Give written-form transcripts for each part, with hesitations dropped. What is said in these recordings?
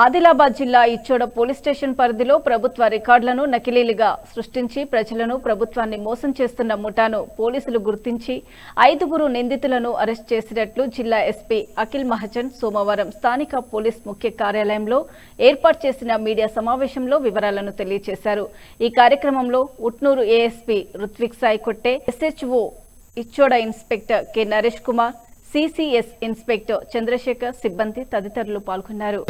ఆదిలాబాద్ జిల్లా Ichoda police station పరిధిలో ప్రభుత్వ రికార్డులను నకిలీలుగా సృష్టించి ప్రజలను ప్రభుత్వాన్ని మోసం చేస్తున్న ముఠాను పోలీసులు గుర్తించి 5 నిందితులను అరెస్ట్ చేసినట్లు జిల్లా ఎస్పీ అఖిల్ మహాజన్ సోమవారం స్థానిక పోలీస్ ముఖ్య కార్యాలయంలో ఏర్పాటు చేసిన మీడియా సమావేశంలో వివరాలను తెలియజేశారు। ఈ కార్యక్రమంలో Utnoor ASP Ruthvik Sai Kotte, SHO Ichoda inspector K Naresh Kumar, CCS inspector Chandrashekar సిబ్బంది తదితరులు పాల్గొన్నారు।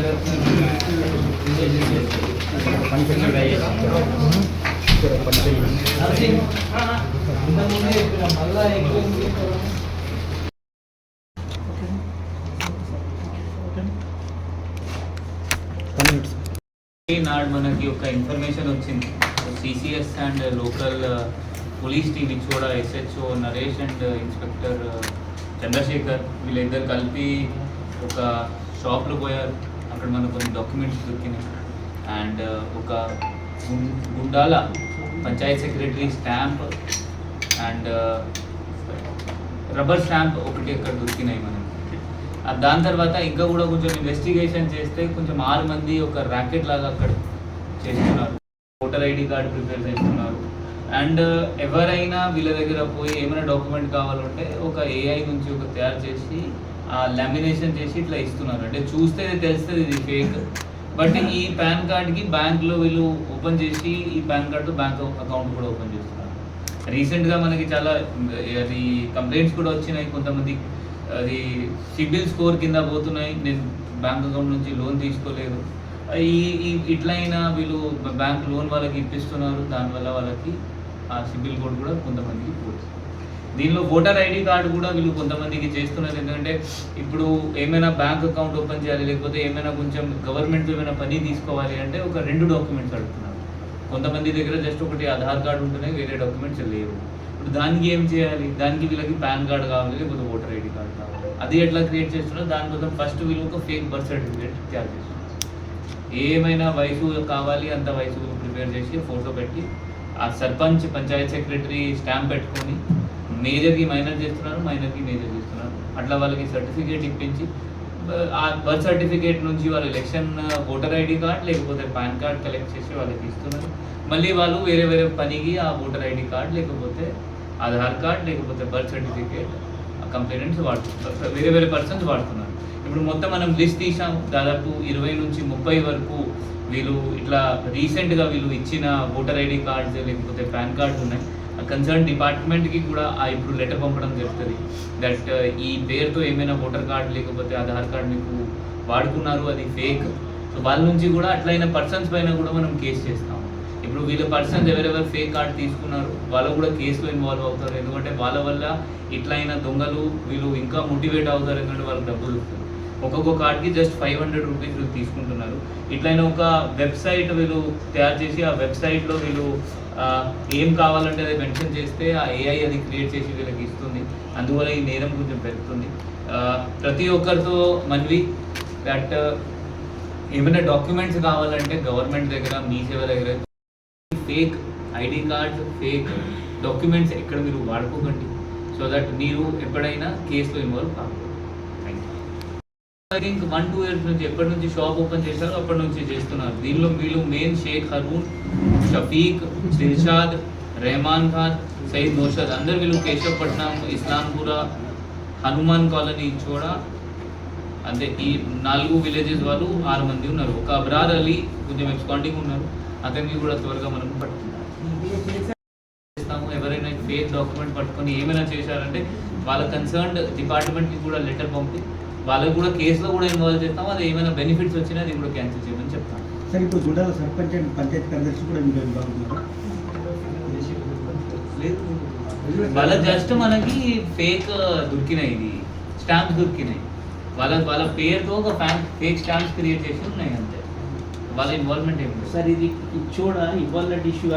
నాడు మనకి ఒక ఇన్ఫర్మేషన్ వచ్చింది, CCS and local police team Ichoda SHO Naresh and inspector Chandrashekar వీళ్ళిద్దరు కలిపి ఒక షాప్లో పోయారు। అక్కడ మనకు కొన్ని డాక్యుమెంట్స్ దొరికినాయి అండ్ ఒక Gundala Panchayat secretary stamp and rubber stamp ఒకటి అక్కడ దొరికినాయి మనకి। దాని తర్వాత ఇంకా కూడా కొంచెం ఇన్వెస్టిగేషన్ చేస్తే కొంచెం 6 మంది ఒక ర్యాకెట్ లాగా అక్కడ చేస్తున్నారు, ఓటర్ ఐడి కార్డు ప్రిపేర్ చేస్తున్నారు అండ్ ఎవరైనా వీళ్ళ దగ్గర పోయి ఏమైనా డాక్యుమెంట్ కావాలంటే ఒక ఏఐ నుంచి ఒక తయారు చేసి ఆ లామినేషన్ చేసి ఇట్లా ఇస్తున్నారు। అంటే చూస్తే తెలుస్తుంది ఇది ఫేక్, బట్ ఈ పాన్ కార్డ్కి బ్యాంక్లో వీళ్ళు ఓపెన్ చేసి ఈ పాన్ కార్డు బ్యాంక్ అకౌంట్ కూడా ఓపెన్ చేస్తున్నారు। రీసెంట్గా మనకి చాలా అది కంప్లైంట్స్ కూడా వచ్చినాయి, కొంతమంది అది సిబిల్ స్కోర్ కింద పోతున్నాయి, నేను బ్యాంక్ అకౌంట్ నుంచి లోన్ తీసుకోలేదు, ఇట్లయినా వీళ్ళు బ్యాంక్ లోన్ వాళ్ళకి ఇప్పిస్తున్నారు, దానివల్ల వాళ్ళకి ఆ సిబిల్ కోడ్ కూడా కొంతమందికి పోతుంది। దీనిలో ఓటర్ ఐడి కార్డు కూడా వీళ్ళు కొంతమందికి చేస్తున్నారు, ఎందుకంటే ఇప్పుడు ఏమైనా బ్యాంక్ అకౌంట్ ఓపెన్ చేయాలి లేకపోతే ఏమైనా కొంచెం గవర్నమెంట్ ఏమైనా పని తీసుకోవాలి అంటే ఒక 2 డాక్యుమెంట్స్ అడుగుతున్నారు। కొంతమంది దగ్గర జస్ట్ ఒకటి ఆధార్ కార్డు ఉంటున్నాయి, వేరే డాక్యుమెంట్స్ లేవు। ఇప్పుడు దానికి ఏం చేయాలి, దానికి వీళ్ళకి పాన్ కార్డు కావాలి లేకపోతే ఓటర్ ఐడి కార్డు కావాలి, అది ఎట్లా క్రియేట్ చేస్తున్నారు దానికోసం ఫస్ట్ వీళ్ళు ఒక ఫేక్ బర్త్ సర్టిఫికేట్ తయారు చేస్తున్నారు। ఏమైనా వయసు కావాలి అంత వయసు ప్రిపేర్ చేసి ఫోటో పెట్టి ఆ సర్పంచ్ పంచాయత్ సెక్రటరీ స్టాంప్ పెట్టుకొని మేజర్కి మైనర్ చేస్తున్నారు, మైనర్కి మేజర్ చేస్తున్నారు, అట్లా వాళ్ళకి సర్టిఫికేట్ ఇప్పించి ఆ బర్త్ సర్టిఫికేట్ నుంచి వాళ్ళు ఎలక్షన్ ఓటర్ ఐడి కార్డ్ లేకపోతే పాన్ కార్డ్ కలెక్ట్ చేసి వాళ్ళకి ఇస్తున్నారు। మళ్ళీ వాళ్ళు వేరే వేరే పనికి ఆ ఓటర్ ఐడి కార్డ్ లేకపోతే ఆధార్ కార్డ్ లేకపోతే బర్త్ సర్టిఫికేట్ కంప్లైంట్స్ వాడుతున్నారు, వేరే వేరే పర్సన్స్ వాడుతున్నారు। ఇప్పుడు మొత్తం మనం లిస్ట్ తీసాము, దాదాపు 20 నుంచి 30 వరకు వీళ్ళు ఇట్లా రీసెంట్గా వీళ్ళు ఇచ్చిన ఓటర్ ఐడి కార్డ్స్ లేకపోతే పాన్ కార్డ్స్ ఉన్నాయి। ఆ కన్సర్న్ డిపార్ట్మెంట్కి కూడా ఇప్పుడు లెటర్ పంపడం జరుగుతుంది దట్ ఈ పేరుతో ఏమైనా ఓటర్ కార్డ్ లేకపోతే ఆధార్ కార్డ్ మీకు వాడుకున్నారు, అది ఫేక్। సో వాళ్ళ నుంచి కూడా అట్లయిన పర్సన్స్ పైన కూడా మనం కేసు చేస్తాము। ఇప్పుడు వీళ్ళ పర్సన్స్ ఎవరెవరు ఫేక్ కార్డ్ తీసుకున్నారు వాళ్ళు కూడా కేసులో ఇన్వాల్వ్ అవుతారు, ఎందుకంటే వాళ్ళ వల్ల ఇట్లయిన దొంగలు వీళ్ళు ఇంకా మోటివేట్ అవుతారు, ఎందుకంటే వాళ్ళకి డబ్బులు వస్తుంది। ఒక్కొక్క కార్డ్కి జస్ట్ 500 రూపీస్ వీళ్ళు తీసుకుంటున్నారు। ఇట్లయినా ఒక వెబ్సైట్ వీళ్ళు తయారు చేసి ఆ వెబ్సైట్లో వీళ్ళు ఏం కావాలంటే అది మెన్షన్ చేస్తే ఆ ఏఐ అది క్రియేట్ చేసి వీళ్ళకి ఇస్తుంది, అందువల్ల ఈ నేరం కొంచెం పెరుగుతుంది। ప్రతి ఒక్కరితో మనవి దట్ ఏమైనా డాక్యుమెంట్స్ కావాలంటే గవర్నమెంట్ దగ్గర మీ సేవ దగ్గర fake ID cards fake documents ఎక్కడ మీరు వాడుకోకండి, సో దట్ మీరు ఎప్పుడైనా కేసులో ఇన్వాల్వ్ కాకూడదు। ఐ థింక్ 1-2 ఇయర్స్ నుంచి ఎప్పటి నుంచి షాప్ ఓపెన్ చేశారో అప్పటి నుంచి చేస్తున్నారు। దీనిలో వీళ్ళు మెయిన్ షేక్ హరూన్, షఫీక్, దిల్షాద్, రెహమాన్ ఖాన్, సయీద్ నౌషద్ అందరు వీళ్ళు కేశవపట్నం, ఇస్లాంపురా, హనుమాన్ కాలనీ ఇచ్చోడ అంటే ఈ 4 విలేజెస్ వాళ్ళు 6 మంది ఉన్నారు। ఒక అబ్రార్ అలీ కొంచెం ఎక్స్పాండింగ్ ఉన్నారు, అతనికి కూడా త్వరగా మనం పట్టుకుంటాము। ఎవరైనా ఫేక్ డాక్యుమెంట్ పట్టుకొని ఏమైనా చేశారంటే వాళ్ళ కన్సర్న్డ్ డిపార్ట్మెంట్కి కూడా లెటర్ పంపి వాళ్ళకి కూడా కేసులో కూడా ఇన్వాల్వ్ చేస్తాము, అది ఏమైనా బెనిఫిట్స్ వచ్చినా అది కూడా క్యాన్సిల్ చేయమని చెప్తాను। సార్ ఇప్పుడు గుండాల సర్పంచ్ అండ్ పంచాయతీ కార్యదర్శి కూడా లేదు, వాళ్ళ జస్ట్ మనకి ఫేక్ దొరికినాయి, ఇది స్టాంప్స్ దొరికినాయి, వాళ్ళ పేరుతో ఒక ఫేక్ స్టాంప్స్ క్రియేట్ చేసి ఉన్నాయి అంతే, వాళ్ళ ఇన్వాల్వ్మెంట్ ఏమి సార్ ఇది చూడ ఇన్వాల్వ్మెంట్ ఇష్యూ